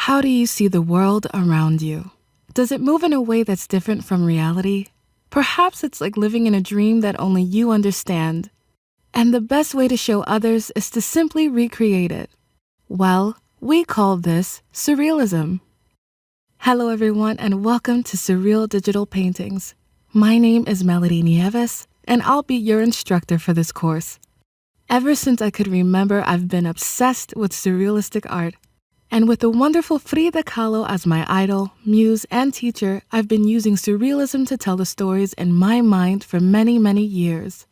How do you see the world around you? Does it move in a way that's different from reality? Perhaps it's like living in a dream that only you understand. And the best way to show others is to simply recreate it. Well, we call this Surrealism. Hello everyone and welcome to Surreal Digital Paintings. My name is Melody Nieves and I'll be your instructor for this course. Ever since I could remember, I've been obsessed with surrealistic art. And with the wonderful Frida Kahlo as my idol, muse, and teacher, I've been using surrealism to tell the stories in my mind for many, many years.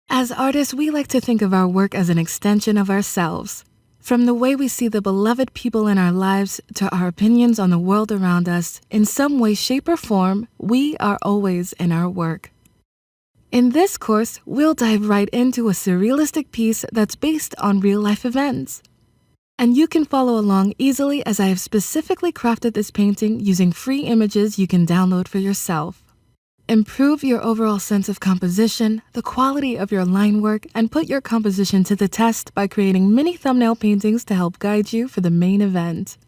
As artists, we like to think of our work as an extension of ourselves. From the way we see the beloved people in our lives to our opinions on the world around us, in some way, shape, or form, we are always in our work. In this course, we'll dive right into a surrealistic piece that's based on real-life events. And you can follow along easily as I have specifically crafted this painting using free images you can download for yourself. Improve your overall sense of composition, the quality of your line work, and put your composition to the test by creating mini thumbnail paintings to help guide you for the main event.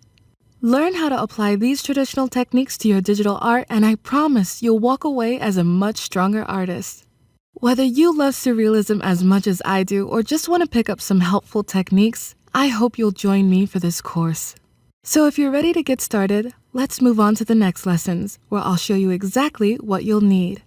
Learn how to apply these traditional techniques to your digital art, and I promise you'll walk away as a much stronger artist. Whether you love surrealism as much as I do or just want to pick up some helpful techniques, I hope you'll join me for this course. So if you're ready to get started, let's move on to the next lessons, where I'll show you exactly what you'll need.